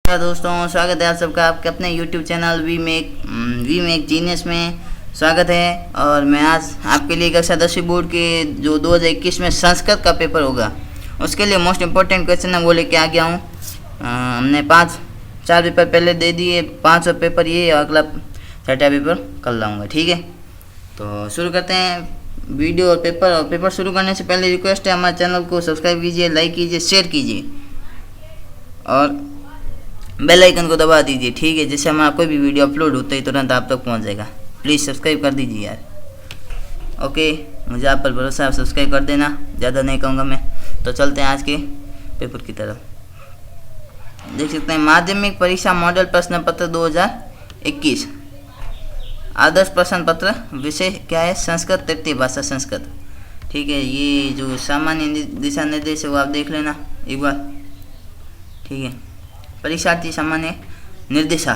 नमस्कार दोस्तों, स्वागत है आप सबका आपके अपने YouTube channel we make genius में स्वागत है। और मैं आज आपके लिए कक्षा 10वीं बोर्ड के जो 2021 में संस्कृत का पेपर होगा उसके लिए मोस्ट इम्पोर्टेंट क्वेश्चन है वो लेके आ गया हूँ। हमने 4 पेपर पहले दे दिए, 5 पेपर ये, अगला 6ठा पेपर कल लाऊंगा। ठीक है, तो शुरू करते हैं वीडियो और पेपर शुरू करने से पहले रिक्वेस्ट है, हमारे चैनल को सब्सक्राइब कीजिए, लाइक कीजिए, शेयर कीजिए और बेल आइकन को दबा दीजिए। ठीक है, जिससे हमारा कोई भी वीडियो अपलोड होता है तुरंत आप तक पहुंच जाएगा। प्लीज़ सब्सक्राइब कर दीजिए यार। ओके, मुझे आप पर भरोसा है, आप सब्सक्राइब कर देना, ज़्यादा नहीं कहूँगा मैं। तो चलते हैं आज के पेपर की तरफ। देख सकते हैं माध्यमिक परीक्षा मॉडल प्रश्न पत्र 2021 आदर्श प्रश्न पत्र, विषय क्या है? संस्कृत, तृतीय भाषा संस्कृत। ठीक है, ये जो सामान्य दिशा निर्देश है वो आप देख लेना एक बार। ठीक है, परीक्षार्थी सामान्य निर्देशा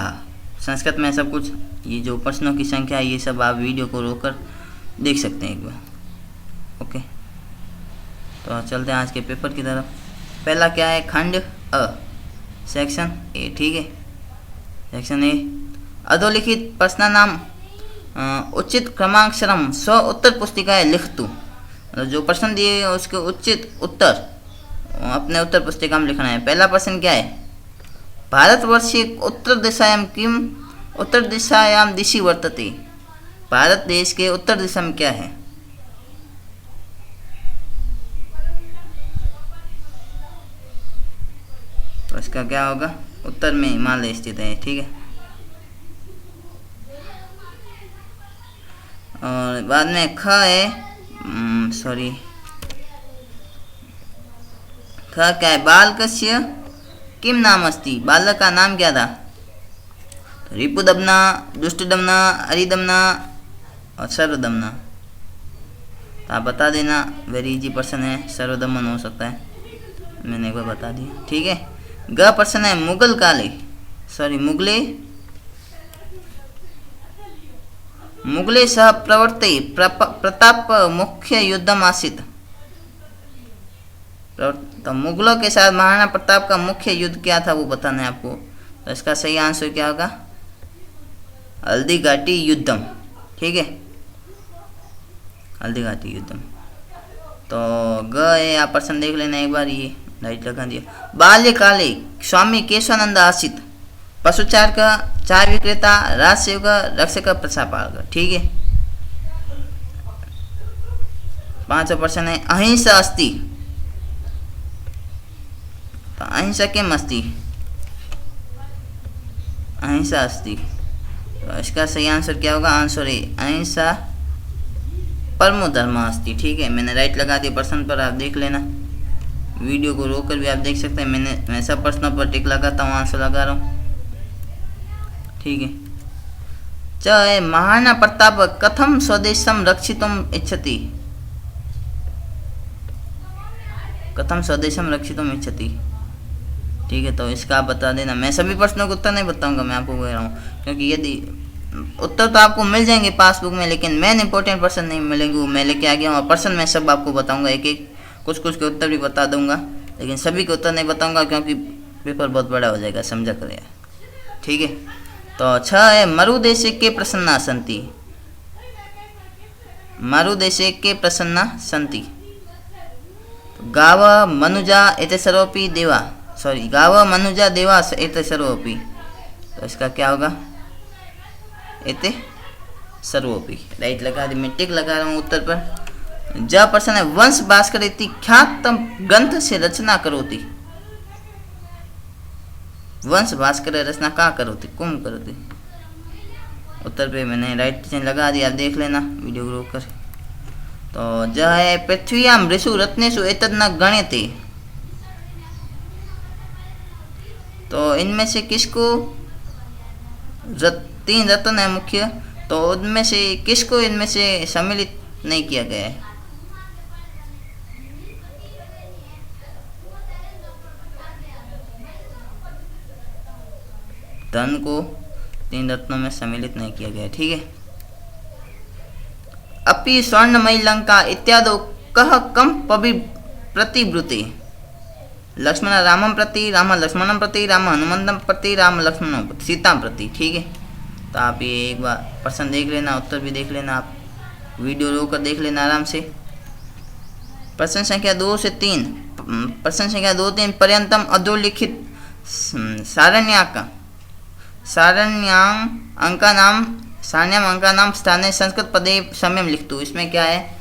संस्कृत में सब कुछ, ये जो प्रश्नों की संख्या है ये सब आप वीडियो को रोककर देख सकते हैं एक बार। ओके, तो चलते हैं आज के पेपर की तरफ। पहला क्या है? खंड अ, सेक्शन ए। ठीक है, सेक्शन ए, अधोलिखित प्रश्नानाम उचित क्रमाक्षरम स्व उत्तर पुस्तिकाएं लिखतु। जो प्रश्न दिए उसके उचित उत्तर अपने उत्तर पुस्तिका में लिखना है। पहला प्रश्न क्या है? भारतवर्षीय उत्तर दिशायाम दिशि वर्तते। भारत देश के उत्तर दिशा में क्या है? तो इसका क्या होगा? उत्तर में हिमालय स्थित है। ठीक है, और बाद में ख है, ख क्या है? बालकस्य किम नाम अस्ति। बालक का नाम क्या था? तो रिपुदम्ना, दुष्टदम्ना, हरिदम्ना और सर्वदम्ना। तो आप बता देना, वेरी इजी प्रश्न है, सर्वदमन हो सकता है, मैंने एक बार बता दिया। ठीक है, ग प्रश्न है मुगल काले, मुगले सह प्रवर्ते प्रताप मुख्य युद्धम आसीत। तो मुगलों के साथ महाराणा प्रताप का मुख्य युद्ध क्या था वो बताना है आपको। तो इसका सही आंसर क्या होगा? हल्दी घाटी युद्धम। ठीक है, हल्दी घाटी युद्धम। तो ग है, आप प्रश्न देख लेना एक बार, ये लाइट लगा दिया। बाल्यकाले स्वामी केशवानंद आसित, पशुचार का, चाय विक्रेता, राजसेवक, रक्षक, प्रसापालक। ठीक है, 5वां प्रश्न है अहिंसा अस्ति। तो अहिंसा किम अस्ति? अहिंसा अस्ति। तो इसका सही आंसर क्या होगा? आंसर है अहिंसा परमो धर्म अस्ति। ठीक है, मैंने राइट लगा दिया प्रश्न पर, आप देख लेना, वीडियो को रोककर भी आप देख सकते हैं। मैं सब प्रश्नों पर टिक लगाता हूँ, आंसर लगा रहा हूँ। ठीक है, च महाराणा प्रताप कथम स्वदेशम रक्षितुम इच्छति। कथम स्वदेशम रक्षितुम इच्छति। ठीक है, तो इसका आप बता देना। मैं सभी प्रश्नों को उत्तर नहीं बताऊंगा, मैं आपको कह रहा हूँ, क्योंकि यदि उत्तर तो आपको मिल जाएंगे पासबुक में, लेकिन मेन इंपॉर्टेंट प्रश्न नहीं मिलेंगे, वो मैं लेके आ गया हूँ। और प्रश्न मैं सब आपको बताऊंगा, एक एक कुछ के उत्तर भी बता दूंगा, लेकिन सभी के उत्तर नहीं बताऊंगा क्योंकि पेपर बहुत बड़ा हो जाएगा, समझा कर यार। ठीक है, तो 6 है मरुदेशे के प्रसन्ना सन्ति। मरुदेशे के प्रसन्ना सन्ति। गाव मनुजा एते सर्वोपि देवा, गाव मनुजा देवा एते सर्वोपि। तो इसका क्या होगा? एते सर्वोपि। राइट लगा दी, मैं टिक लगा रहा हूँ उत्तर पर। ज प्रश्न है वंश भास्कर इति ख्यातम ग्रंथ से रचना करोति। वंश भास्कर रचना कहाँ करोति? कुम करोति। उत्तर पे मैंने राइट चिन्ह लगा दिया, आप देख लेना वीडियो को रोक कर। तो ज है पृथ्व्याम ऋषु रत्नेषु एतद् न गण्यते। तो इनमें से किसको, 3 रत्न है मुख्य, तो उनमें से किसको इनमें से सम्मिलित नहीं किया गया है? धन को 3 रत्नों में सम्मिलित नहीं किया गया है। ठीक है, अपि स्वर्णमयी लंका इत्यादि कह कम प्रतिवृत्ति। लक्ष्मण रामम प्रति, राम लक्ष्मणम प्रति, राम हनुमंतम प्रति, राम लक्ष्मण सीता प्रति। ठीक है, तो आप ये एक बार प्रश्न देख लेना, उत्तर भी देख लेना, आप वीडियो रोक कर देख लेना आराम से। प्रश्न संख्या 2 से 3, प्रश्न संख्या 2-3 पर्यंतम अधोलिखित सारण्याम अंका नाम स्थानीय संस्कृत पदे समय लिखतु। इसमें क्या है,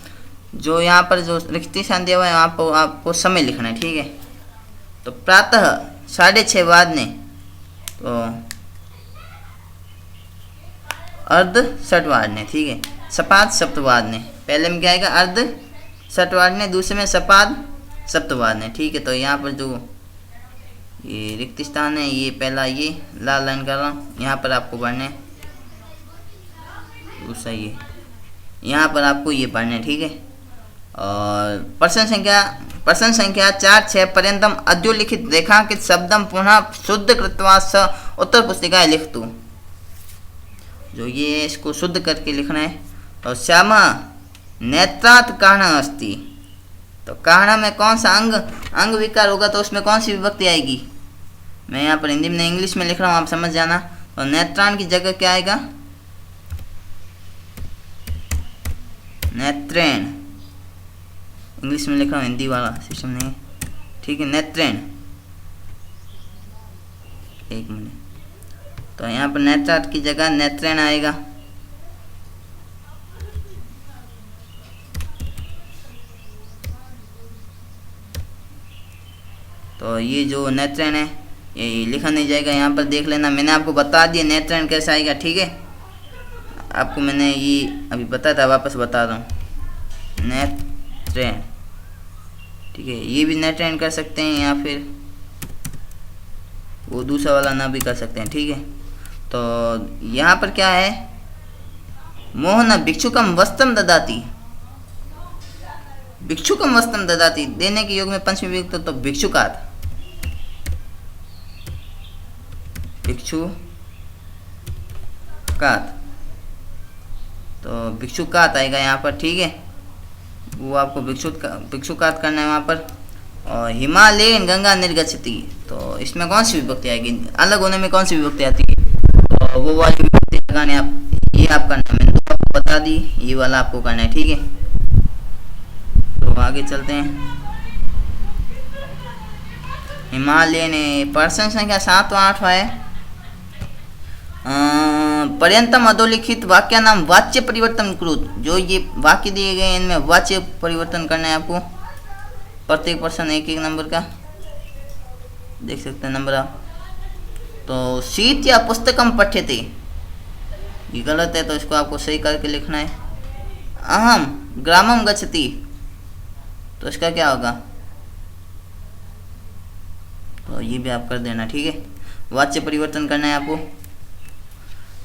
जो यहाँ पर जो रिक्ति स्थान दिया हुआ है आपको समय लिखना है। ठीक है, तो प्रातः 6:30 वादने, तो अर्ध सटवादने। ठीक है, सपाद सप्तवादने, पहले में क्या आएगा अर्ध सटवादने, दूसरे में सपाद सप्तवादने। ठीक है, तो यहाँ पर जो ये रिक्त स्थान है, ये पहला ये लाल लाइन कर रहा हूँ, यहाँ पर आपको पढ़ना है, दूसरा ये यहाँ पर आपको ये पढ़ना है। ठीक है, और प्रश्न संख्या 4-6 पर्यंतम अद्योलिखित रेखांकित शब्दम पुनः शुद्ध कृत्वा स उत्तर पुस्तिकाएं लिखतु। जो ये इसको शुद्ध करके लिखना है। और श्यामा नेत्रात् कारण अस्ति, तो कारण में कौन सा अंग विकार होगा, तो उसमें कौन सी विभक्ति आएगी। मैं यहाँ पर हिंदी में इंग्लिश में लिख रहा हूँ, आप समझ जाना। और नेत्रान की जगह क्या आएगा, नेत्रेण। इंग्लिश में लिख रहा हूँ, हिंदी वाला सिस्टम नहीं है। ठीक है, नेत्रेण, एक मिनट, तो यहाँ पर नेत्राट की जगह नेत्रेण आएगा। तो ये जो नेत्रेण है ये लिखा नहीं जाएगा, यहाँ पर देख लेना, मैंने आपको बता दिया नेत्रेण कैसे आएगा। ठीक है, आपको मैंने ये अभी बताया था, वापस बता रहा हूँ, नेत्रेण। ठीक है, ये भी नेत्रेण कर सकते हैं, या फिर वो दूसरा वाला ना भी कर सकते हैं। ठीक है, तो यहाँ पर क्या है, मोहन भिक्षुकम वस्त्रम ददाति, भिक्षुकम वस्त्रम ददाति, देने के योग में पंचमी विभक्ति, तो भिक्षुकात, भिक्षुकात, तो भिक्षुकात आएगा यहाँ पर। ठीक है, वो आपको भिक्षुकात करना है वहाँ पर। और हिमालयन गंगा निर्गच्छति, तो इसमें कौन सी विभक्ति आएगी, अलग होने में कौन सी विभक्ति आती है, तो वो वाली विभक्ति लगाने आप, ये आप करना, मैंने तो आपको बता दी, ये वाला आपको करना है। ठीक है, तो आगे चलते हैं। हिमालयन प्रश्न संख्या 7 व 8 है। पर्यंतम अधोलिखित वाक्य नाम वाच्य परिवर्तन कृत, जो ये वाक्य दिए गए इनमें वाच्य परिवर्तन करना है आपको। प्रत्येक प्रश्न एक नंबर का, देख सकते हैं नंबर आप। तो शीत या पुस्तकम पठ्यते, ये गलत है, तो इसको आपको सही करके लिखना है। अहम ग्रामम गच्छति, तो इसका क्या होगा, तो ये भी आप कर देना। ठीक है, वाच्य परिवर्तन करना है आपको।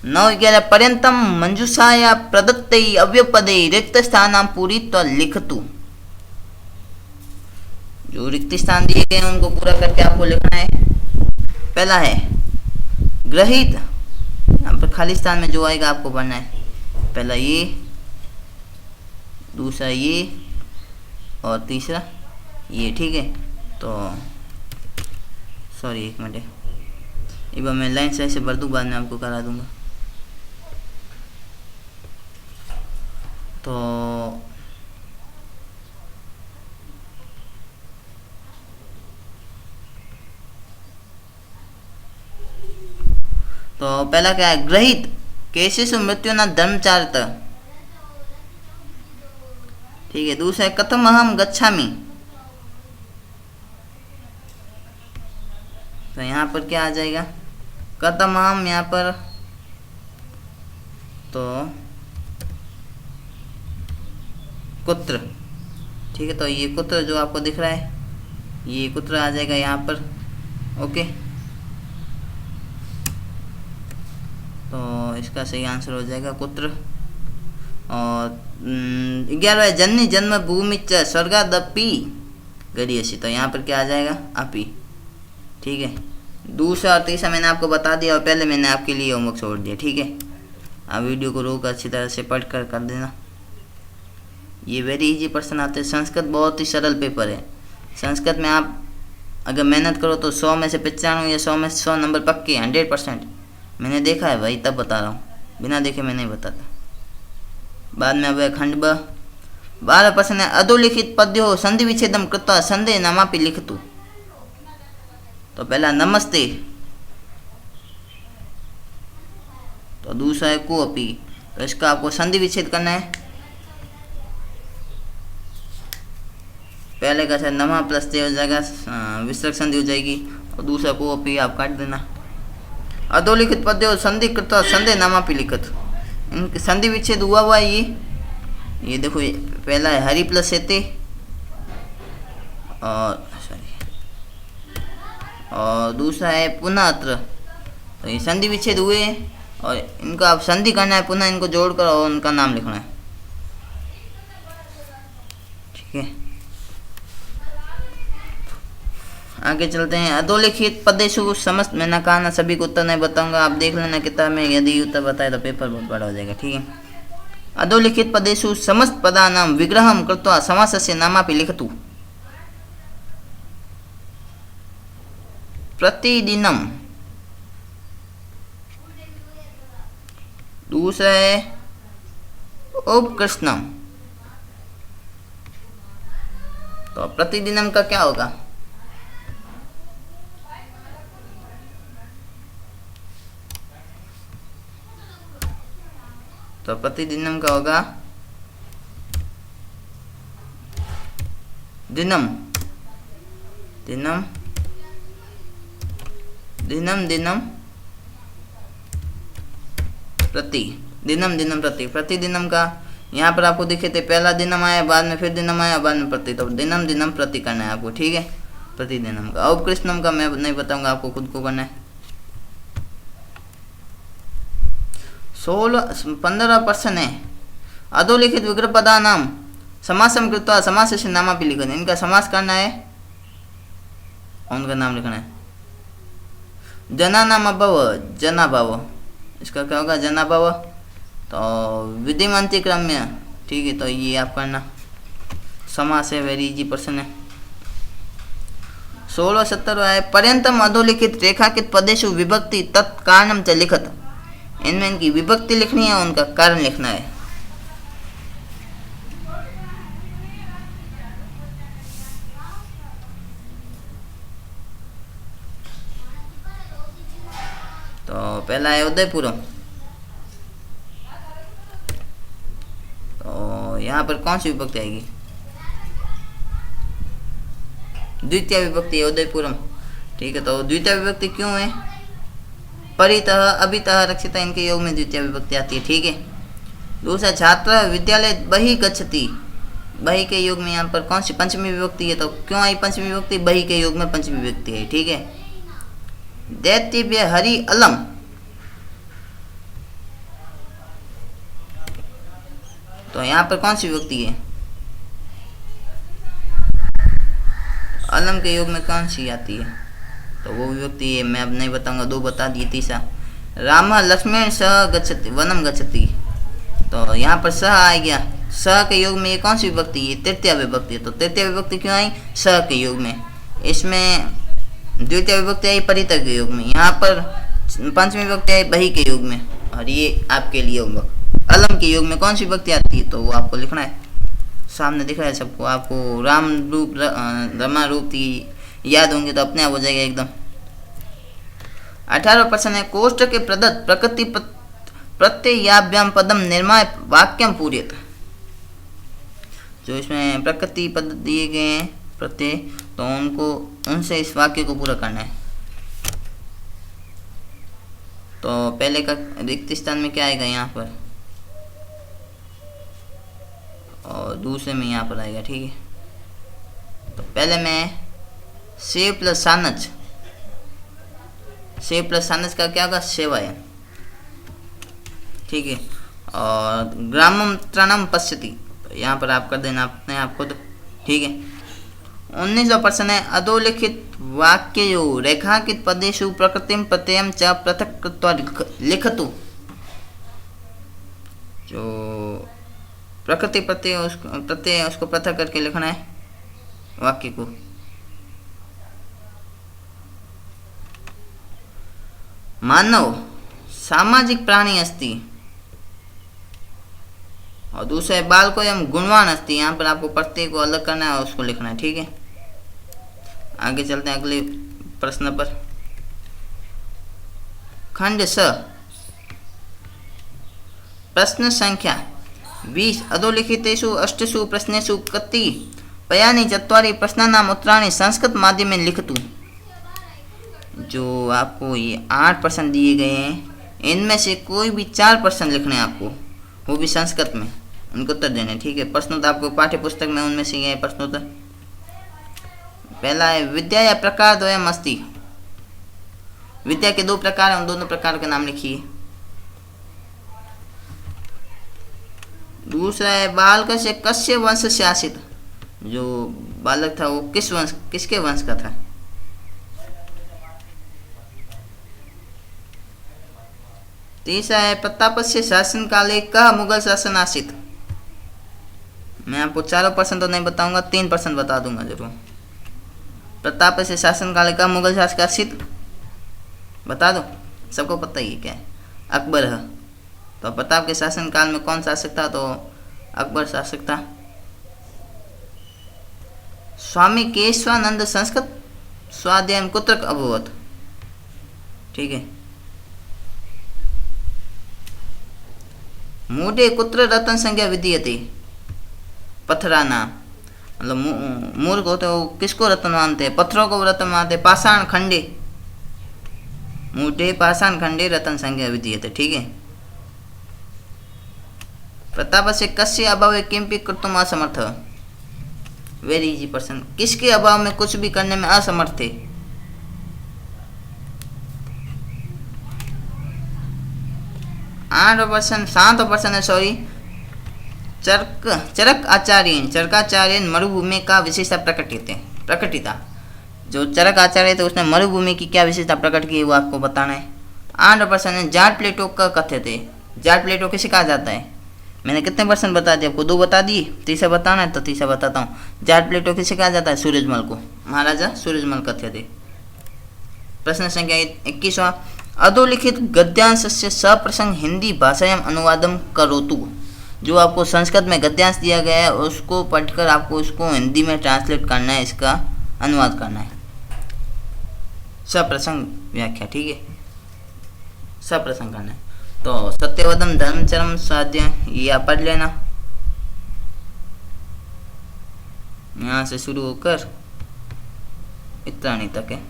9-11 पर्यंतम मंजूषाया प्रदत्ते अव्यपदे रिक्त स्थानां पूरित्वा लिखतु, जो रिक्त स्थान दिए गए उनको पूरा करके आपको लिखना है। पहला है ग्रहित, यहाँ पर खाली स्थान में जो आएगा आपको पढ़ना है। पहला ये, दूसरा ये, और तीसरा ये। ठीक है, तो सॉरी एक मिनट, एक बार मैं लाइन से ऐसे भर दूँ, बाद में आपको करा दूंगा। तो पहला क्या है, ग्रहित केशिषु मृत्यु न धर्मचारित। ठीक है, दूसरा कथम अहम गच्छामि, तो यहाँ पर क्या आ जाएगा, कथम अहम, यहाँ पर तो कुत्र। ठीक है, तो ये कुत्र जो आपको दिख रहा है, ये कुत्र आ जाएगा यहाँ पर। ओके, तो इसका सही आंसर हो जाएगा कुत्र। और 11 जननी जन्म भूमि च स्वर्गादपि गरीयसी, तो यहाँ पर क्या आ जाएगा, अपि। ठीक है, दूसरा और तीसरा मैंने आपको बता दिया, और पहले मैंने आपके लिए होमवर्क छोड़ दिया। ठीक है, आप वीडियो को रोक अच्छी तरह से पढ़ कर देना। ये वेरी इजी प्रश्न आते हैं। संस्कृत बहुत ही सरल पेपर है। संस्कृत में आप अगर मेहनत करो तो 100 में से 95 या 100 में से 100 नंबर पक्के 100%। मैंने देखा है भाई, तब बता रहा हूँ, बिना देखे मैं नहीं बताता। बाद में अब खंड 12% है अधोलिखित पद्यो संधि विच्छेदम कृत्वा संधे नामापि लिखतु। तो पहला नमस्ते, तो दूसरा है कोअपि, तो इसका आपको संधि विच्छेद करना है। पहले का नमा प्लस ते हो जाएगा, विसर्ग संधि हो जाएगी, और दूसरा कोअपि आप काट देना। अधोलिखित पद्यो संधि कृत्वा संधे नामापि लिखत, इनके संधि विच्छेद हुआ है ये देखो, ये पहला है हरि प्लस सेते, और दूसरा है पुनः अत्र। तो ये संधि विच्छेद हुए और इनका आप संधि करना है, पुनः इनको जोड़कर और उनका नाम लिखना है। ठीक है, आगे चलते हैं। अधोलिखित पदेशु समस्त, मैंने कहा ना सभी को उत्तर नहीं बताऊंगा, आप देख लेना किताब में, यदि उत्तर बताए तो पेपर बहुत बड़ा हो जाएगा। ठीक है, अधोलिखित पदेशु समस्त पदानां विग्रहं कृत्वा समासस्य नामापि लिखतु। प्रतिदिनम, दूसरा है उपकृष्णम। तो प्रतिदिनम का क्या होगा? तो प्रतिदिनम का होगा दिनम, दिनम दिनम दिनम प्रति, दिनम दिनम प्रति। प्रतिदिनम का यहाँ पर आपको दिखे थे, पहला दिनम आया, बाद में फिर दिनम आया, बाद में प्रति, तो दिनम दिनम प्रति करना है आपको। ठीक है, प्रतिदिनम का। उपकृष्णम का मैं नहीं बताऊंगा, आपको खुद को करना है। 15% है अधोलिखित विग्रह पदा नाम समासम कृत्वा समासस्य नामापि लिखत, इनका समास करना है, उनका नाम लिखना है। जना नाम अभव, जना भव, इसका क्या होगा? जना भव। तो विधिमंती क्रम्य, ठीक है, तो ये आप करना, समास है, वेरी इजी पर्सन है। 16-17 है पर्यंतम अधोलिखित रेखाकित पदेशु विभक्ति तत्कारणम च लिखत, इनमें इनकी विभक्ति लिखनी है, उनका कारण लिखना है। तो पहला है उदयपुरम, तो यहाँ पर कौन सी विभक्ति आएगी? द्वितीय विभक्ति है उदयपुरम। ठीक है, तो द्वितीय विभक्ति क्यों है? परितः अभितः रक्षिता, इनके योग में द्वितीय विभक्ति आती है। ठीक है, दूसरा छात्र विद्यालय बहि गच्छति, बहि के योग में यहाँ पर कौन सी पंचमी विभक्ति है? तो क्यों आई पंचमी विभक्ति? बहि के योग में पंचमी विभक्ति है। ठीक है, दैत्यव्य हरि अलम, तो यहाँ पर कौन सी विभक्ति है? अलम के योग में कौन सी आती है? तो वो विभक्ति है, मैं अब नहीं बताऊंगा, 2 बता दिए। तीसरा राम लक्ष्मण सह गच्छति वनम गच्छति, तो यहाँ पर सह आ गया, सह के योग में ये कौन सी विभक्ति है? तृतीय विभक्ति है। तो तृतीय विभक्ति क्यों आई? सह के योग में। इसमें द्वितीय विभक्ति आई परितः के योग में, यहाँ पर पंचमी विभक्ति आई बही के योग में, और ये आपके लिए होगा अलम के योग में कौन सी विभक्ति आती है, तो वो आपको लिखना है। सामने दिख रहा है सबको, आपको राम रूप रमा रूप याद होंगे तो अपने आप हो जाएगा एकदम। 18% है कोष्ठ के प्रदत्त प्रकृति प्रत्ययाभ्याम पदम निर्माय वाक्यम पूर्यत, जो इसमें प्रकृति पद दिए गए हैं प्रत्यय, तो उनको उनसे इस वाक्य को पूरा करना है। तो पहले का रिक्त स्थान में क्या आएगा यहाँ पर, और दूसरे में यहाँ पर आएगा। ठीक है, तो पहले में से प्लस सानच, से प्लस सानच का क्या होगा? सेवायन। ठीक है, और ग्रामम त्राणम पश्यति, तो यहाँ पर आप कर देना अपने आप खुद। ठीक है, 19% है अधोलिखित वाक्ययो रेखांकित पदेषु प्रकृतिम प्रत्ययम च पृथक कृत्वा लिखतु, जो प्रकृति प्रत्यय उसको पृथक करके लिखना है वाक्य को। मानव सामाजिक प्राणी अस्ति, और दूसरा है बाल को एवं गुणवान अस्ति। यहाँ पर आपको प्रत्येक को अलग करना है और उसको लिखना है, ठीक है। आगे चलते हैं अगले प्रश्न पर। खंड स, प्रश्न संख्या 20। अधोलिखितेषु अष्टसु प्रश्नेषु कतिपयानि चत्वारि प्रश्नानाम् उत्तराणि संस्कृत माध्यमेन लिखतु। जो आपको ये 8 प्रश्न दिए गए हैं, इनमें से कोई भी 4 प्रश्न लिखने हैं आपको, वो भी संस्कृत में, उनको उत्तर देने, ठीक है। प्रश्नोत्तर आपको पाठ्य पुस्तक में उनमें से ये प्रश्नोत्तर। पहला है विद्या या प्रकार द्वयम् अस्ति। विद्या के 2 प्रकार हैं, उन दोनों प्रकार के नाम लिखिए। दूसरा है बालकस्य कस्य वंश से आसित। जो बालक था वो किसके वंश का था। तीसरा है प्रतापस्य शासन काले कः मुगल शासन आसित। मैं आपको 4 प्रश्न तो नहीं बताऊंगा, 3 प्रश्न बता दूंगा जरूर। प्रतापस्य शासन काले कः मुगल शासक आसित, बता दो, सबको पता ही है क्या है। अकबर है, तो प्रताप के शासन काल में कौन शासक था, तो अकबर शासक था। स्वामी केशवानंद संस्कृत स्वाध्याय कुत्र अभवत्, ठीक है। मूढ़े कुत्र रत्न संज्ञा विधीयते। पत्थराना, मतलब मूर्ख होते वो किसको रत्न मानते, पत्थरों को रत्न मानते। पाषाण खंडे, मूढ़े पाषाण खंडे रत्न संज्ञा विधीयते, ठीक है। प्रतापस्य कस्य अभावे किमपि कर्तुम् असमर्थ। वेरी इजी प्रश्न, किसके अभाव में कुछ भी करने में असमर्थ थे। सात प्रश्न है, सॉरी। चरक आचार्य मरुभूमि का विशेषता प्रकटिता। जो चरक आचार्य थे उसने मरुभूमि की क्या विशेषता प्रकट की, वो आपको बताना है। 8 प्रश्न है, जाट प्लेटो का कथ्य थे। जाट प्लेटो किसे कहा जाता है। मैंने कितने प्रश्न बता दिए आपको, 2 बता दिए, तीसरा बताना है तो तीसरा बताता हूँ। जाट प्लेटो किसे कहा जाता है, सूरजमल को, महाराजा सूरजमल कथ्य थे। प्रश्न संख्या 21वां, अधोलिखित गद्यांशस्य सप्रसंग हिंदी भाषायां अनुवादम करोतु। जो आपको संस्कृत में गद्यांश दिया गया है उसको पढ़कर आपको उसको हिंदी में ट्रांसलेट करना है, इसका अनुवाद करना है। सप्रसंग व्याख्या, ठीक है, सप्रसंग करना है। तो सत्यवदम धर्मचरम स्वाध्याय ये आप पढ़ लेना, यहाँ से शुरू होकर इत्राणी तक है।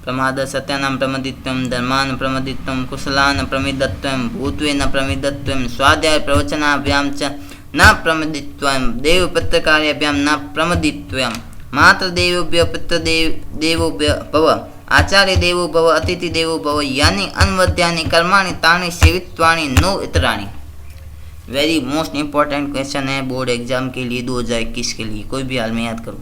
प्रमाद सत्यानां प्रमदित्वं, धर्मान प्रमदित्वं, कुशलान प्रमिदत्वं, भूत्वेन प्रमिदत्वं, स्वाध्याय प्रवचनाभ्यां च न प्रमदित्वं, देवपत्रकार्याभ्यां न प्रमदित्वं, मात्र देवोभ्य पितृ देवोभ्य भव, आचार्य देवो भव, अतिथि देवो भव, यानी अन्वद्यानि कर्माणि तानि सेवित्वानि नो इतराणि। वेरी मोस्ट इम्पोर्टेंट क्वेश्चन है बोर्ड एग्जाम के लिए 2021 के लिए, कोई भी हाल में याद करो।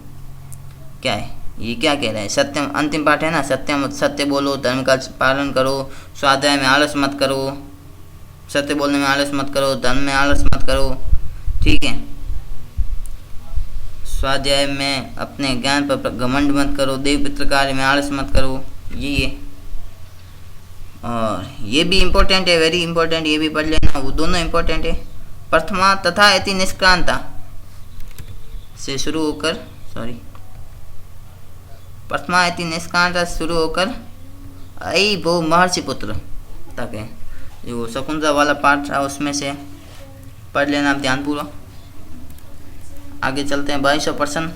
क्या है ये, क्या कह रहा है। सत्यम, अंतिम पाठ है ना, सत्य बोलो, धर्म का पालन करो, स्वाध्याय में आलस मत करो, सत्य बोलने में आलस मत करो, धर्म में आलस मत करो, ठीक है। स्वाध्याय में अपने ज्ञान पर घमंड मत करो, देव पितृ कार्य में आलस मत करो, ये। और ये भी इम्पोर्टेंट है, वेरी इम्पोर्टेंट, ये भी पढ़ लेना, वो दोनों इम्पोर्टेंट है। प्रथमा तथा इति निष्क्रांता से शुरू होकर, सॉरी, प्रथमा इति निष्क्रांता से शुरू होकर ऐ भो महर्षि पुत्र तक है। जो शकुंतला वाला पाठ था उसमें से पढ़ लेना आप ध्यानपूर्वक। आगे चलते हैं 22वां प्रश्न।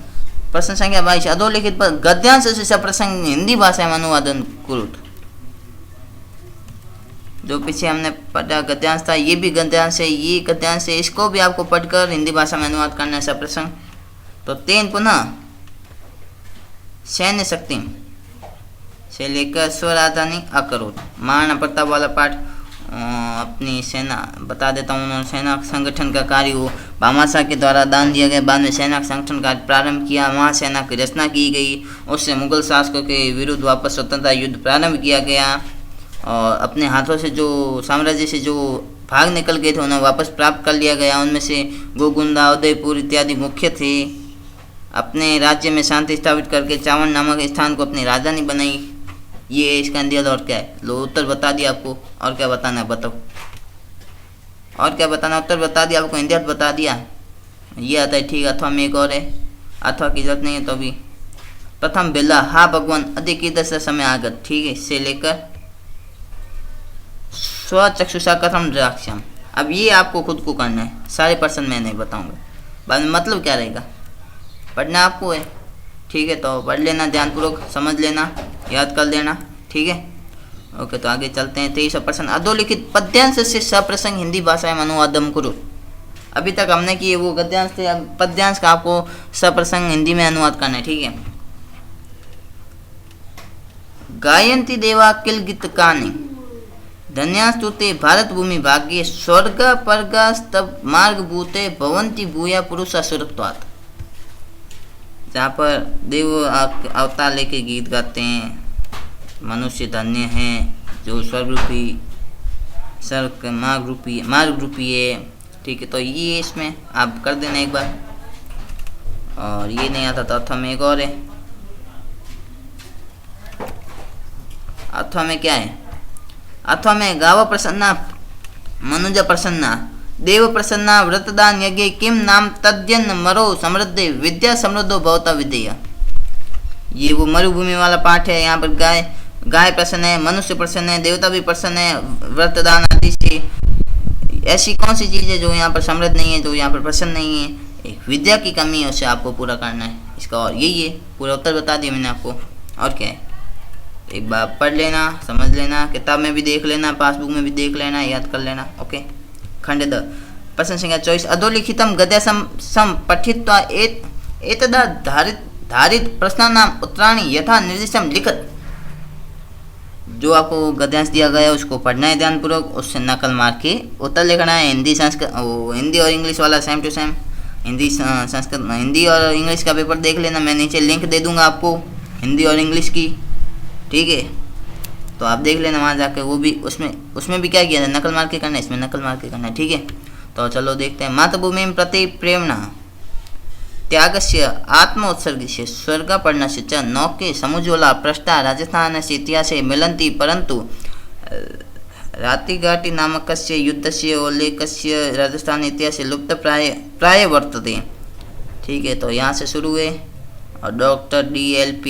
प्रश्न संख्या 22, अधोलिखित पर गद्यांश से सप्रसंग हिंदी भाषा में अनुवादन कुरुत। जो पीछे हमने पढ़ा गद्यांश था, ये भी गद्यांश है, ये गद्यांश है, इसको भी आपको पढ़कर हिंदी भाषा में अनुवाद करना है सप्रसंग। तो 3 पुनः सैन्य शक्ति से लेकर स्वराजधानी अकरोट। महाराणा प्रताप वाला पाठ अपनी सेना बता देता हूँ। उन्होंने सेना संगठन का कार्य हो भामाशाह के द्वारा दान दिया गया, बाद में सेना संगठन कार्य प्रारंभ किया, महासेना की रचना की गई, उससे मुगल शासकों के विरुद्ध वापस स्वतंत्रता युद्ध प्रारंभ किया गया, और अपने हाथों से जो साम्राज्य से जो भाग निकल गए थे उन्हें वापस प्राप्त कर लिया गया। उनमें से गोगुंदा, उदयपुर इत्यादि मुख्य थे। अपने राज्य में शांति स्थापित करके चावन नामक स्थान को अपनी राजधानी बनाई। ये है इसका हिंदी अर्थ। और क्या है? लो उत्तर बता दिया आपको, और क्या बताना है बताओ, और क्या बताना? उत्तर बता दिया आपको, हिंदी अर्थ बता दिया, ये आता है ठीक। अथवा में एक और है, अथवा की जरूरत नहीं है तो भी। प्रथम बेला हा भगवान अधिकीदृश समय आगत, ठीक है, से लेकर स्वचक्षुषा कथम द्राक्ष्यम। अब ये आपको खुद को करना है, सारे पर्सन मैं नहीं बताऊंगा, बाद में मतलब क्या रहेगा, पढ़ना आपको है, ठीक है। तो पढ़ लेना ध्यानपूर्वक, समझ लेना, याद कर लेना, ठीक है। ओके, तो आगे चलते हैं। 23% अधोलिखित पद्यांश से सप्रसंग हिंदी भाषा में अनुवादम करो। अभी तक हमने किए वो गद्यांश थे, अब पद्यांश का आपको सप्रसंग हिंदी में अनुवाद करना है, ठीक है। गायन्ति देवा किल गीतकानि धन्यास्तुते भारत भूमि भाग्ये स्वर्ग पर्गस्तब मार्ग भूते भवंती भूया पुरुषा सुरत्वात्। जहाँ पर देव अवतार लेके गीत गाते हैं, मनुष्य धन्य हैं जो स्वर्ग रूपी स्वर्ग मार्ग रूपी है, ठीक है। तो ये इसमें आप कर देना एक बार, और ये नहीं आता तो अथवा में एक और है। अथवा में क्या है? अथवा में गाव प्रसन्ना मनुज प्रसन्ना देव प्रसन्ना व्रतदान यज्ञ किम नाम तद्यन मरो समृद्धि विद्या समृद्धो भवता विद्या। ये वो मरुभूमि वाला पाठ है। यहाँ पर गाय प्रसन्न है, मनुष्य प्रसन्न है, देवता भी प्रसन्न है, व्रतदान आदि से। ऐसी कौन सी चीज़ है जो यहाँ पर समृद्ध नहीं है, जो यहाँ पर प्रसन्न नहीं है? एक विद्या की कमी है, उसे आपको पूरा करना है इसका, और यही है। पूरा उत्तर बता दिया मैंने आपको, और क्या है? एक बार पढ़ लेना, समझ लेना, किताब में भी देख लेना, पासबुक में भी देख लेना, याद कर लेना। ओके। खंड 10 प्रश्न संख्या 24 अधोलिखितम गद्य सम पठित्वा एतदा धारित प्रश्नानाम उत्तराणि यथा निर्दिष्टम लिखत। जो आपको गद्यांश दिया गया है उसको पढ़ना है ध्यानपूर्वक, उससे नकल मार के उत्तर लिखना है। हिंदी संस्कृत हिंदी और इंग्लिश वाला same to same, Hindi Sanskrit Hindi और इंग्लिश का पेपर देख लेना, मैं नीचे लिंक दे दूंगा आपको हिंदी और इंग्लिश की, ठीक है। तो आप देख लेना वहाँ जाकर, वो भी उसमें भी क्या किया है, नकल मार के करना है, इसमें नकल मार के करना है, ठीक है। तो चलो देखते हैं। मातृभूमि प्रति प्रेमणा त्यागस्य आत्मोत्सर्गस्य स्वर्गापर्णस्य च नौके समुज्ज्वला पृष्ठा राजस्थानस्य इतिहासे मिलन्ति परन्तु रातिघाटी नामकस्य युद्धस्य उल्लेखस्य राजस्थान इतिहासे लुप्त प्राय वर्तते, ठीक है। तो यहाँ से शुरू है और डॉक्टर DLP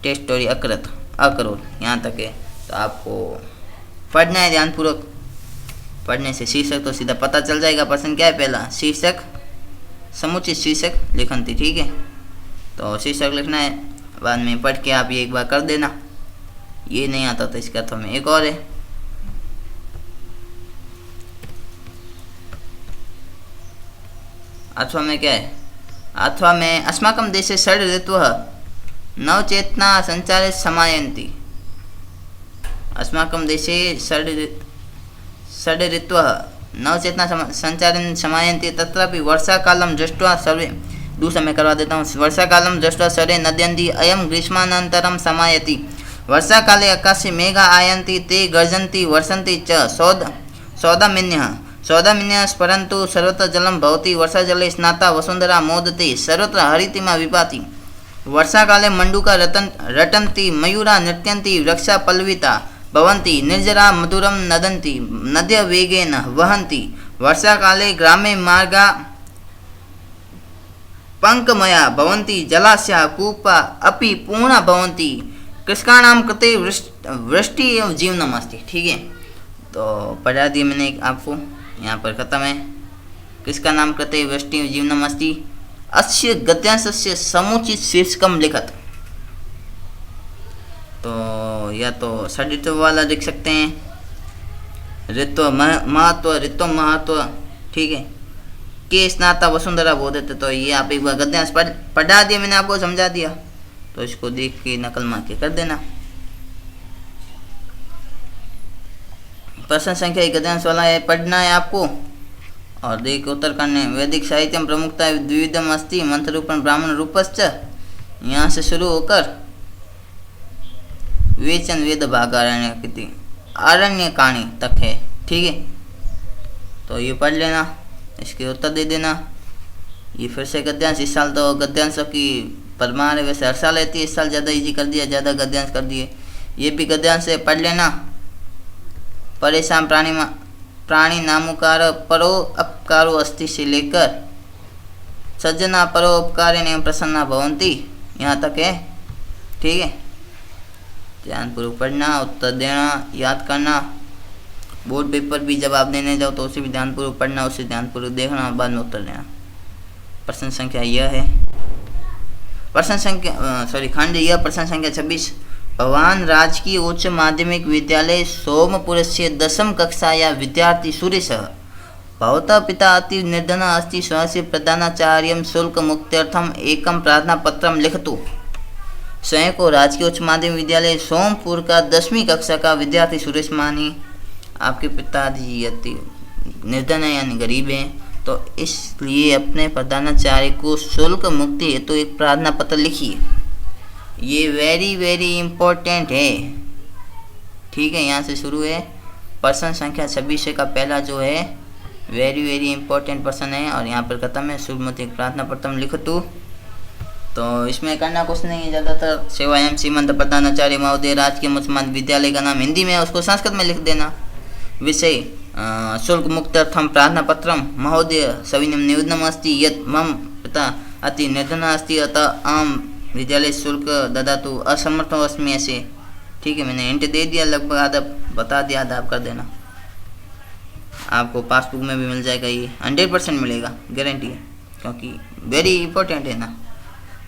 टेस्ट स्टोरी अकरोल यहाँ तक है। तो आपको पढ़ना है ध्यानपूर्वक, पढ़ने से शीर्षक तो सीधा पता चल जाएगा। प्रश्न क्या है? पहला शीर्षक, समुचित शीर्षक लिखन थी, ठीक है। तो शीर्षक लिखना है, बाद में पढ़ के आप ये एक बार कर देना। ये नहीं आता तो इसका तो में एक और है। अथवा में क्या है? अथवा में अस्माकं देशे षड् ऋतवः नवचेतना संचारे समायन्ति। अस्माकं देशे षड् ऋतवः नवचेतना संचारन समायन्ति तत्रापि वर्षाकालं दृष्ट्वा सर्वे, दूसरा मैं करवा देता हूँ। वर्षाकालं दृष्ट्वा सर्वे नद्यन्ति अयं ग्रीष्मानन्तरं समायति। वर्षाकाले आकाशे मेघा आयन्ति ते गर्जन्ति वर्षन्ति च सौदामिन्यः स्फुरन्तु सर्वत्र जलं भवति। वर्षाजले स्नाता वसुन्धरा मोदते सर्वत्र हरितिमा विभाति। वर्षाकाले मण्डूका रटन्ति मयूरा नृत्यन्ति वृक्षा पल्लविता भवन्ति निर्जरा मधुरं नदन्ति नद्य वेगेन वहन्ति। वर्षाकाले ग्रामे मार्गा पङ्कमया भवन्ति जलाशया कूपा अपि पूर्णा भवन्ति। कृषकाणां कृते वृष्टि एवं जीवनम् अस्ति, ठीक है। तो पढ़ा दिया मैंने आपको, यहाँ पर खत्म है। किसका नाम कृते वृष्टि एवं जीवनम् अस्ति। अस्य गद्यांशस्य समुचित शीर्षकं लिखत। तो या तो षड्ऋतु वाला लिख सकते हैं, ऋतु महत्व, ठीक है। के स्नाता वसुंधरा बोधते। तो ये आप एक बार गद्यांश पढ़ा दिया मैंने आपको, समझा दिया, तो इसको देख के नकल मार के कर देना। प्रश्न संख्या गद्यांश वाला है, पढ़ना है आपको और देख के उत्तर करने। वैदिक साहित्यम प्रमुखता द्विविधम अस्ति मंत्र रूपम ब्राह्मण रूपश्च। यहाँ से शुरू होकर वेचन वेद भाग आरण्य कहानी तक है, ठीक है। तो ये पढ़ लेना, इसके उत्तर दे देना। ये फिर से गद्यांश, इस साल तो गद्यांशों की परमार है, वैसे हर साल रहती है, इस साल ज़्यादा इजी कर दिया, ज़्यादा गद्यांश कर दिए। ये भी गद्यांश से पढ़ लेना। परेशान प्राणी नामुकार परो अपकारो अस्थि से लेकर सज्जना परो उपकार एवं प्रसन्ना भवंती, यहाँ तक है। ठीक है, ध्यानपूर्वक पढ़ना, उत्तर देना, याद करना। बोर्ड पेपर भी जब आप देने जाओ तो उसे भी ध्यानपूर्वक पढ़ना, उसे ध्यानपूर्वक देखना और बाद में उत्तर देना। प्रश्न संख्या यह है, खंड यह प्रश्न संख्या 26। भवान राजकीय उच्च माध्यमिक विद्यालय सोमपुरस्य 10वीं कक्षाया विद्यार्थी सुरेशः भवतः पिता अति निर्धनः अस्ति, स्वस्य प्रधानाचार्यं शुल्कमुक्त्यर्थम् एकं प्रार्थनापत्रं लिखतु। स्वयं को राजकीय उच्च माध्यमिक विद्यालय सोमपुर का 10वीं कक्षा का विद्यार्थी सुरेश मानी, आपके पिताजी अति निर्धन है यानी गरीब हैं, तो इसलिए अपने प्रधानाचार्य को शुल्क मुक्ति हेतु एक प्रार्थना पत्र लिखिए। ये वेरी वेरी इम्पोर्टेंट है। ठीक है, यहाँ से शुरू है। प्रश्न संख्या 26 का पहला जो है वेरी वेरी इम्पोर्टेंट प्रश्न है और यहाँ पर खत्म है। शुल्क मुक्ति एक प्रार्थना पत्र लिख तू। तो इसमें करना कुछ नहीं है ज़्यादातर। सेवायम श्रीमंत प्रधानाचार्य महोदय राजकीय मुस्लिम विद्यालय का नाम हिंदी में है, उसको संस्कृत में लिख देना। विषय शुल्क मुक्त्यर्थम प्रार्थना पत्रम महोदय सविनम निवेदनम अस्ति यत् मम पिता अति निर्धनः अस्ति अतः अहं विद्यालय शुल्क ददातु असमर्थो अस्मि ऐसे। ठीक है, मैंने हिंट दे दिया, लगभग आधा बता दिया, आधा आप कर देना। आपको पासबुक में भी मिल जाएगा, ये 100% मिलेगा, गारंटी है, क्योंकि वेरी इंपॉर्टेंट है ना।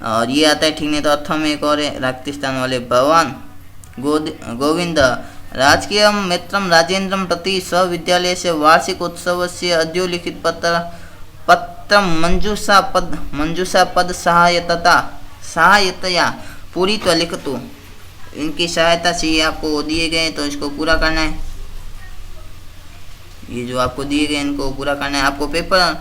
और ये आता है, ठीक नहीं तो अर्थों में एक और है, राजस्थान वाले भगवान गोविंद राजकीय मित्रम राजेंद्रम प्रति स्विद्यालय से वार्षिक उत्सव से अद्योलिखित पत्र मंजूषा पद सहायतया पूरी तो लिख तो। इनकी सहायता से ये आपको दिए गए तो इसको पूरा करना है। ये जो आपको दिए गए इनको पूरा करना है। आपको पेपर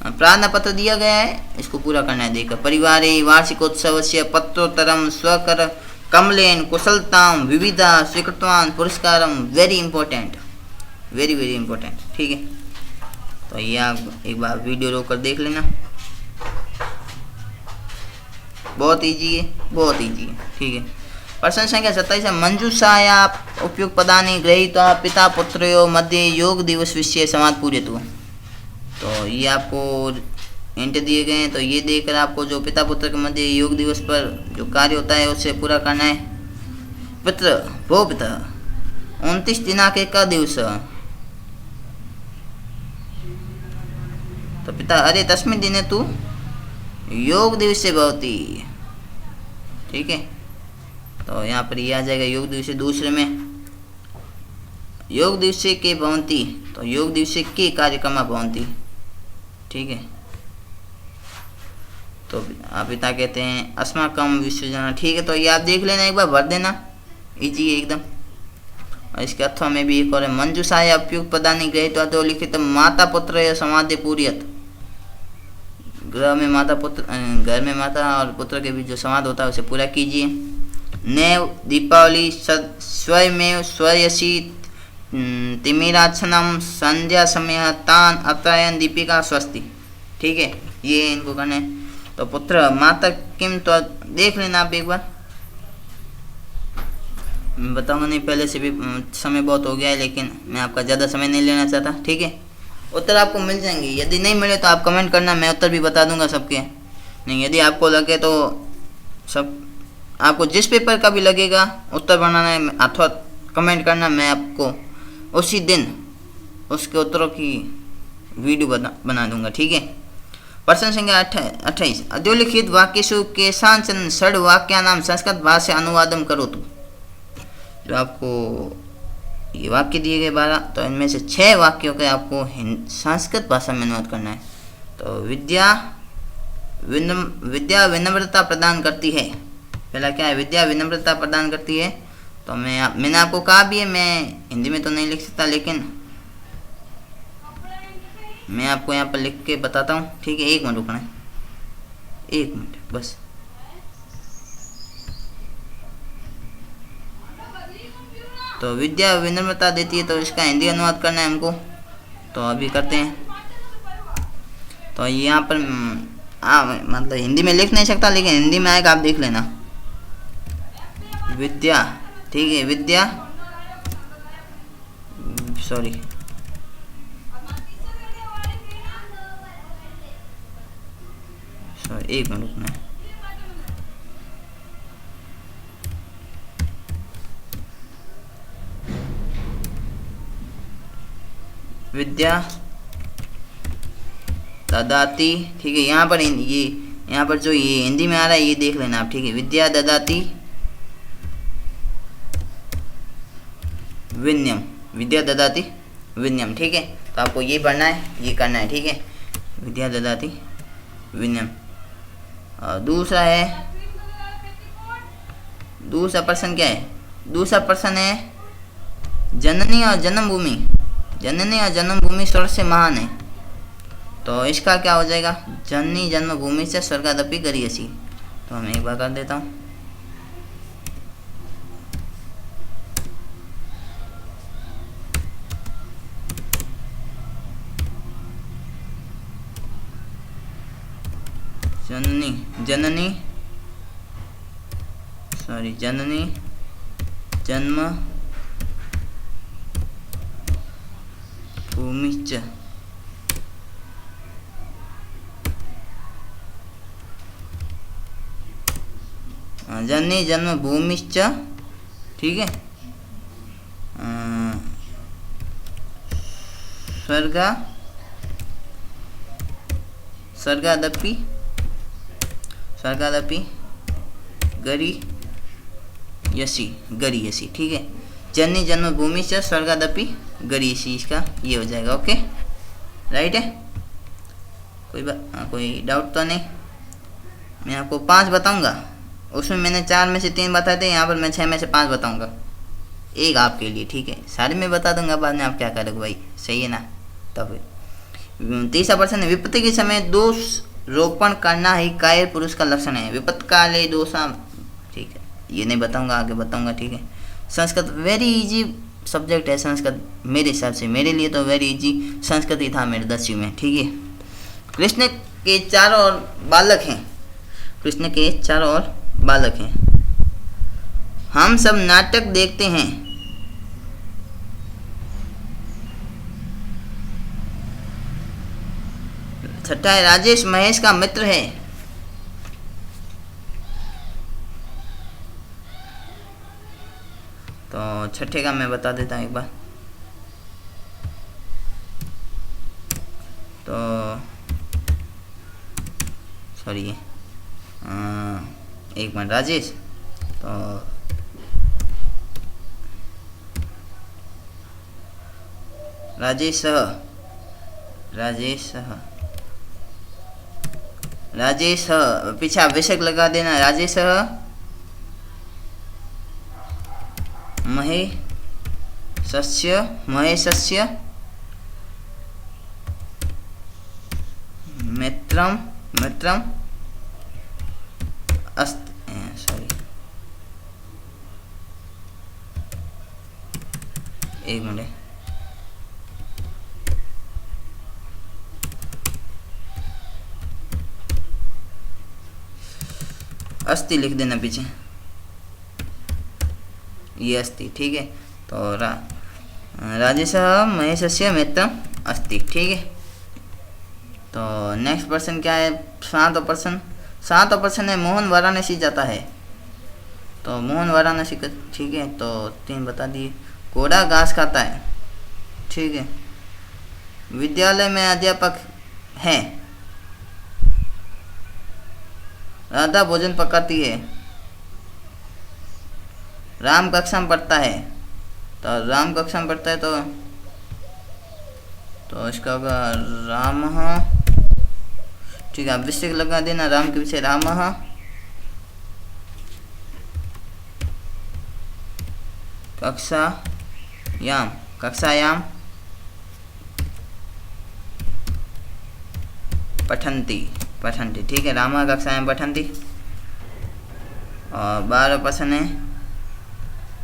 प्रार्थना पत्र दिया गया है, इसको पूरा करना है। देखो, परिवारे वार्षिकोत्सव से पत्रोत्तरम स्वकर कमलेन कुशलताम विविधा स्वीकृतवान पुरस्कारम। Very important, very very important. ठीक है, तो ये आप एक बार वीडियो रोक कर देख लेना, बहुत इजी है, बहुत इजी है। ठीक है, प्रश्न संख्या 27 है, मंजूषाया उपयुक्त पदानि गृहीत्वा पिता पुत्रयोः मध्ये योग दिवस विषय समाज पूरयतु। तो ये आपको हिंट दिए गए हैं, तो ये देखकर आपको जो पिता पुत्र के मध्य योग दिवस पर जो कार्य होता है उसे पूरा करना है। पितृ भो पिता 29 दिनांक का दिवस, तो पिता अरे तस्मिन् दिने तू योग दिवस भवति। ठीक है, तो यहाँ पर ये आ जाएगा योग दिवस। दूसरे में योग दिवस के भवन्ति, तो योग दिवस के कार्यक्रम भवन्ति। ठीक है, तो आप पिता कहते हैं अस्माकं विश्वजना। ठीक है, तो ये आप देख लेना, एक बार भर देना, इजी है एकदम। और इसके अर्थों में भी एक और है, मंजूषाया उपयुक्त पदानि गृहीत्वा तो लिखित माता पुत्र समाधि पूर्यत। घर में माता और पुत्र के बीच जो संवाद होता है उसे पूरा कीजिए। नैव दीपावली स्वयमेव स्वयसी तिमिराच्छनम संध्या समय तान अत्रयन दीपिका स्वस्ति। ठीक है, ये इनको करना है। तो पुत्र माता किम, तो देख लेना आप एक बार, मैं बताऊंगा नहीं, पहले से भी समय बहुत हो गया है, लेकिन मैं आपका ज़्यादा समय नहीं लेना चाहता। ठीक है, उत्तर आपको मिल जाएंगे, यदि नहीं मिले तो आप कमेंट करना, मैं उत्तर भी बता दूंगा सबके। नहीं, यदि आपको लगे तो सब, आपको जिस पेपर का भी लगेगा उत्तर बनाना है अथवा कमेंट करना, मैं आपको उसी दिन उसके उत्तरों की वीडियो बना दूंगा। ठीक है, प्रश्न संख्या 28, अधोलिखित वाक्येषु केषाञ्चन षड् वाक्यानां संस्कृत भाषा अनुवादं करोतु। जो आपको ये वाक्य दिए गए 12, तो इनमें से 6 वाक्यों के आपको संस्कृत भाषा में अनुवाद करना है। तो विद्या विनम्रता प्रदान करती है। पहला क्या है, विद्या विनम्रता प्रदान करती है। तो मैंने आपको कहा भी है, मैं हिंदी में तो नहीं लिख सकता, लेकिन मैं आपको यहाँ पर लिख के बताता हूँ। ठीक है, 1 मिनट रुकना है, 1 मिनट बस। तो विद्या विनम्रता देती है, तो इसका हिंदी अनुवाद करना है हमको, तो अभी करते हैं। तो यहाँ पर हाँ मतलब हिंदी में लिख नहीं सकता, लेकिन हिंदी में आएगा, आप देख लेना। विद्या, ठीक है, विद्या, सॉरी, एक मिनट रुकना। विद्या ददाती, ठीक है, यहाँ पर ये यहाँ पर जो ये हिंदी में आ रहा है ये देख लेना आप, ठीक है। विद्या ददाती विनयम, विद्या ददाती विनयम, ठीक है। तो आपको ये पढ़ना है, ये करना है, ठीक है। विद्या ददाती विनयम। और दूसरा है, दूसरा प्रश्न क्या है? दूसरा प्रश्न है जननी और जन्मभूमि, जननी और जन्मभूमि स्वर्ग से महान है। तो इसका क्या हो जाएगा? जननी जन्मभूमि से स्वर्गादपि गरीयसी। तो मैं एक बार कर देता हूँ। जननी, जननी, सॉरी, जननी जन्म भूमिश्च, जननी जन्म भूमिश्च, ठीक है। स्वर्गा स्वर्गादपि, स्वर्गादपि गरीयसी, गरीयसी, ठीक है। जननी जन्मभूमि से स्वर्गादपि गरीयसी, इसका ये हो जाएगा। ओके, राइट है। कोई डाउट तो नहीं? मैं आपको 5 बताऊंगा, उसमें मैंने 4 में से 3 बताए थे, यहाँ पर मैं 6 में से 5 बताऊंगा, एक आपके लिए, ठीक है। सारे मैं बता दूंगा, बाद में आप क्या करोगे भाई, सही है ना। तो फिर तीसरा प्रश्न है, विपत्ति के समय दोष रोपण करना ही कायर पुरुष का लक्षण है। विपत्ति काले दोषा, ठीक है, ये नहीं बताऊंगा, आगे बताऊंगा, ठीक है। संस्कृत वेरी इजी सब्जेक्ट है संस्कृत, मेरे हिसाब से, मेरे लिए तो वेरी इजी संस्कृत ही था मेरे 10वीं में, ठीक है। कृष्ण के चारों ओर बालक हैं, कृष्ण के चारों ओर बालक हैं। हम सब नाटक देखते हैं। छठा है, राजेश महेश का मित्र है। तो छठे का मैं बता देता हूँ एक बार। तो सॉरी, एक मिनट, राजेश, तो राजेश, राजेश, राजेश, पीछे आवश्यक लगा देना। राजेश महेशस्य, महेशस्य मित्रम, मित्रम अस्ति, सॉरी, एक मिनट, अस्ति लिख देना पीछे, ये अस्ति, ठीक है। तो राजेश महेशस्य मित्रम अस्ति, ठीक है। तो नेक्स्ट पर्सन क्या है? 7वां पर्सन, 7वां पर्सन है मोहन वाराणसी जाता है। तो मोहन वाराणसी का, ठीक है, तो 3 बता दिए। घोड़ा घास खाता है, ठीक है। विद्यालय में अध्यापक है। राधा भोजन पकाती है। राम कक्षा में पढ़ता है। तो राम कक्षा में पढ़ता है, तो इसका होगा राम, ठीक है, अभिषेक लगा देना, राम के पीछे राम, कक्षायाम, कक्षायाम पठन्ति, पठन्ति, ठीक है, राम कक्षायाम पठन्ति। और 12 प्रश्न है,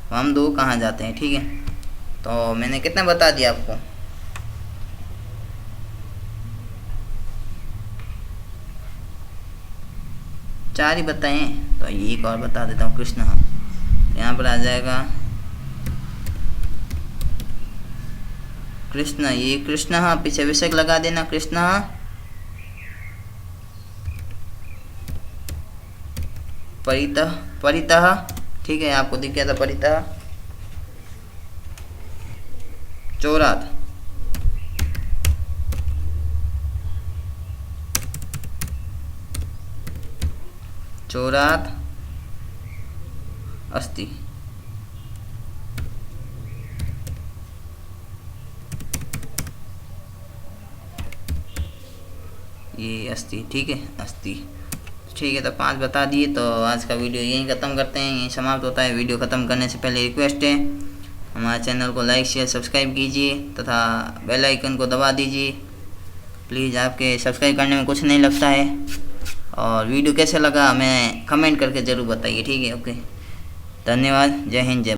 हम 2 कहाँ जाते हैं, ठीक है। तो मैंने कितना बता दिया आपको? 4 ही बताए, तो एक और बता देता हूँ, कृष्ण। यहाँ पर आ जाएगा कृष्ण, ये कृष्ण, पीछे विषय लगा देना, कृष्ण। परितः, परितः, ठीक है, आपको दिख गया था परितः। चौरात, चौरात अस्ति, ये अस्ति, ठीक है, अस्ति, ठीक है। तो 5 बता दिए। तो आज का वीडियो यहीं ख़त्म करते हैं, यहीं समाप्त होता है। वीडियो ख़त्म करने से पहले रिक्वेस्ट है, हमारे चैनल को लाइक शेयर सब्सक्राइब कीजिए तथा बेल आइकन को दबा दीजिए प्लीज़। आपके सब्सक्राइब करने में कुछ नहीं लगता है। और वीडियो कैसे लगा हमें कमेंट करके ज़रूर बताइए, ठीक है। ओके, धन्यवाद, जय हिंद, जय